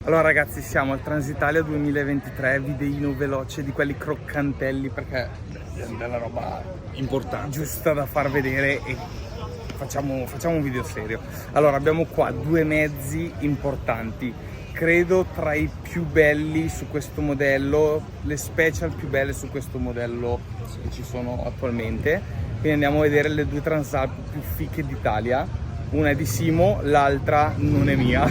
Allora ragazzi, siamo al Transitalia 2023, videino veloce di quelli croccantelli perché è della roba importante, giusta da far vedere e facciamo un video serio. Allora abbiamo qua due mezzi importanti, credo tra i più belli su questo modello, le special più belle su questo modello che ci sono attualmente. Quindi andiamo a vedere le due Transalp più fiche d'Italia. Una è di Simo, l'altra non è mia.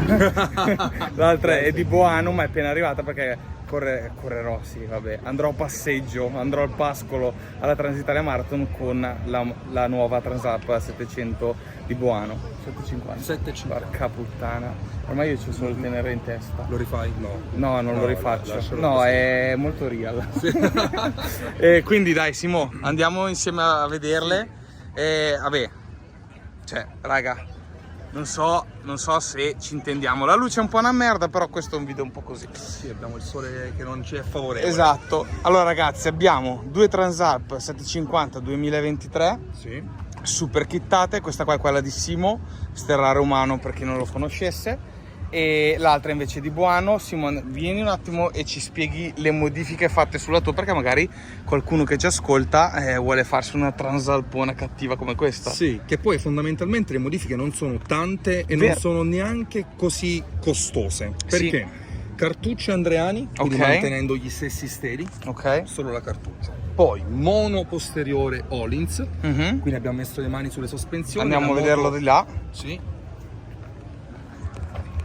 L'altra è di Boano, ma è appena arrivata perché correrò, sì, vabbè. Andrò a passeggio, andrò al Pascolo alla Transitalia Marathon con la nuova Transalp 700 di Boano. 750. 750. Porca puttana. Ormai io c'ho solo il tenere in testa. Lo rifai? No. No, non lo rifaccio. No, così. è molto real. E quindi dai, Simo, andiamo insieme a vederle. E vabbè. Cioè, raga, non so se ci intendiamo. La luce è un po' una merda, però questo è un video un po' così. Sì, abbiamo il sole che non ci è favorevole. Esatto. Allora ragazzi, abbiamo due Transalp 750 2023. Sì. Super kittate. Questa qua è quella di Simo, sterrare umano per chi non lo conoscesse. E l'altra invece di Boano. Simon, vieni un attimo e ci spieghi le modifiche fatte sulla tua, perché magari qualcuno che ci ascolta vuole farsi una Transalpona cattiva come questa. Sì, che poi fondamentalmente le modifiche non sono tante e non sono neanche così costose. Perché? Sì. Cartucce Andreani, quindi mantenendo gli stessi steli, solo la cartuccia. Poi mono posteriore Öhlins, quindi abbiamo messo le mani sulle sospensioni. Andiamo a vederlo di là. Sì.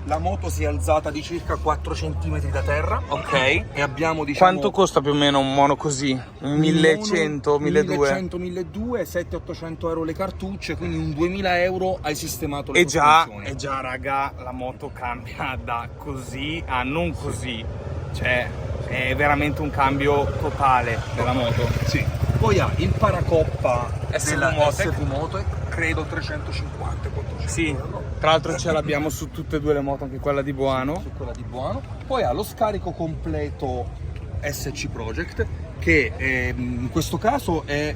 La moto si è alzata di circa 4 cm da terra. Ok. E abbiamo, diciamo... Quanto costa più o meno un mono così? Un 1100, 1200? 1200, 700-800 euro le cartucce, quindi un 2000 euro hai sistemato le sospensioni. E già raga, la moto cambia da così a non così. Cioè, è veramente un cambio totale della moto. Sì. Poi ha il paracoppa della SV SV Motec, credo 350, 400 sì, euro. Tra l'altro ce l'abbiamo su tutte e due le moto, anche quella di Boano. Su quella di Boano. Poi ha lo scarico completo SC Project, che in questo caso è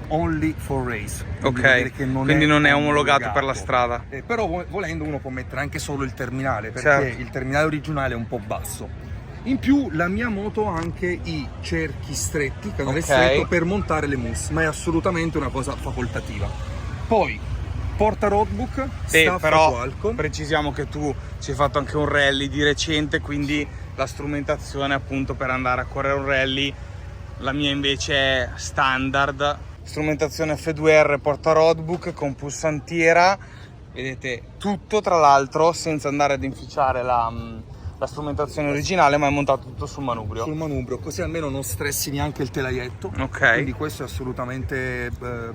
only for race. Ok, quindi non è omologato per la strada. Però volendo uno può mettere anche solo il terminale, perché il terminale originale è un po' basso. In più la mia moto ha anche i cerchi stretti, canale stretto, per montare le mousse, ma è assolutamente una cosa facoltativa. Poi porta roadbook, però Qualcomm. Precisiamo che tu ci hai fatto anche un rally di recente, quindi la strumentazione appunto per andare a correre un rally, la mia invece è standard. Strumentazione F2R, porta roadbook con pulsantiera, vedete tutto, tra l'altro senza andare ad inficiare la strumentazione originale, ma è montato tutto sul manubrio. Sul manubrio, così almeno non stressi neanche il telaietto. Quindi questo è assolutamente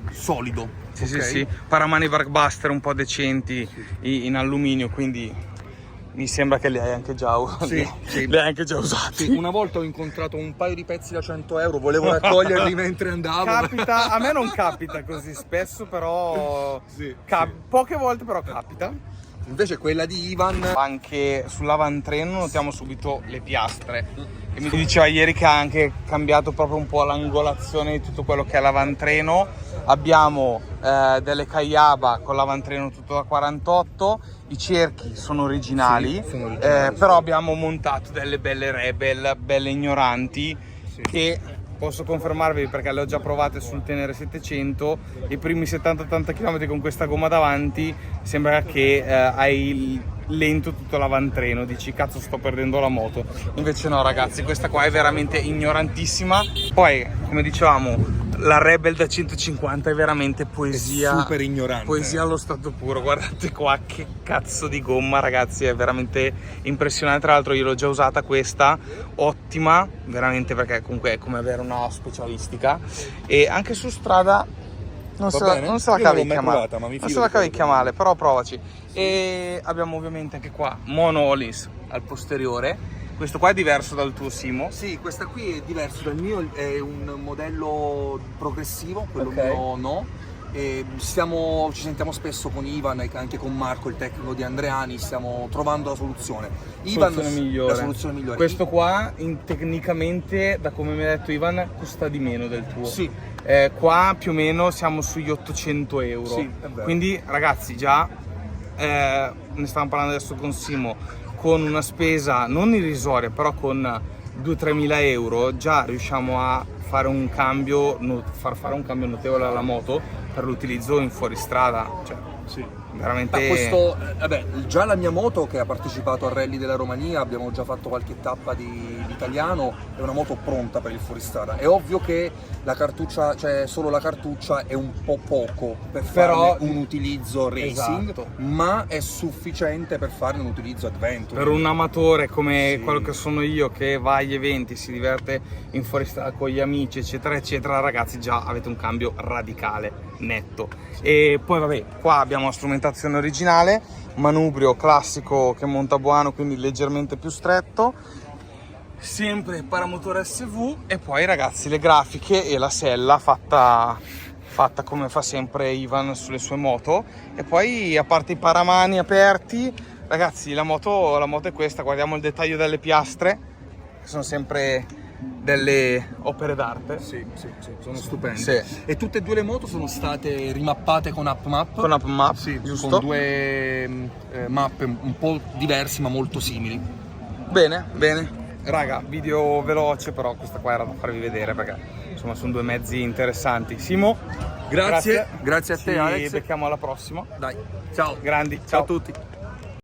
solido. Sì. Paramani Barkbuster un po' decenti in alluminio, quindi mi sembra che li hai anche già usati. Li hai anche già usati. Sì. Una volta ho incontrato un paio di pezzi da 100 euro, volevo raccoglierli mentre andavo. Capita, a me non capita così spesso, però poche volte però capita. Invece quella di Ivan, anche sull'avantreno notiamo subito le piastre, e mi diceva ieri che ha anche cambiato proprio un po' l'angolazione di tutto quello che è l'avantreno. Abbiamo delle Kayaba con l'avantreno tutto da 48, i cerchi sono originali, però abbiamo montato delle belle Rebel, belle ignoranti, che posso confermarvi perché le ho già provate sul Tenere 700. I primi 70-80 km con questa gomma davanti sembra che hai lento tutto l'avantreno, dici cazzo sto perdendo la moto. Invece no ragazzi, questa qua è veramente ignorantissima. Poi come dicevamo, la Rebel da 150 è veramente poesia, è super ignorante, poesia allo stato puro. Guardate qua che cazzo di gomma ragazzi, è veramente impressionante. Tra l'altro io l'ho già usata questa, ottima veramente, perché comunque è come avere una specialistica, e anche su strada non se la cavicchia male, non se la cavicchia male, però provaci. E abbiamo ovviamente anche qua mono Öhlins al posteriore. Questo qua è diverso dal tuo Simo? Sì, questa qui è diverso dal mio, è un modello progressivo, quello mio no. E ci sentiamo spesso con Ivan e anche con Marco, il tecnico di Andreani, stiamo trovando la soluzione. La soluzione migliore. Questo qua tecnicamente, da come mi ha detto Ivan, costa di meno del tuo. Sì. Qua più o meno siamo sugli 800 euro. Sì, è vero. Quindi ragazzi già ne stavamo parlando adesso con Simo, con una spesa non irrisoria, però con 2-3 mila euro già riusciamo a fare un cambio, far fare un cambio notevole alla moto per l'utilizzo in fuoristrada, cioè Sì. veramente... Questo, già la mia moto che ha partecipato al rally della Romania, abbiamo già fatto qualche tappa di italiano, è una moto pronta per il fuoristrada. È ovvio che la cartuccia, cioè solo la cartuccia è un po' poco per farne un utilizzo racing, esatto, ma è sufficiente per farne un utilizzo adventure. Per un amatore come sì, quello che sono io, che va agli eventi, si diverte in fuoristrada con gli amici, eccetera, eccetera, ragazzi, già avete un cambio radicale, netto. E poi vabbè, qua abbiamo la strumentazione originale, manubrio classico che monta buono, quindi leggermente più stretto, sempre paramotore SV, e poi ragazzi le grafiche e la sella fatta come fa sempre Ivan sulle sue moto. E poi, a parte i paramani aperti, ragazzi, la moto è questa. Guardiamo il dettaglio delle piastre, che sono sempre delle opere d'arte. Sì, sono stupende. Sì. E tutte e due le moto sono state rimappate con UpMap. Con UpMap, sì, giusto? Con due mappe un po' diverse ma molto simili. Bene. Raga, video veloce, però questa qua era da farvi vedere perché insomma sono due mezzi interessanti. Simo, grazie a te, Alex. Ci becchiamo alla prossima. Dai, ciao. Grandi, Ciao a tutti.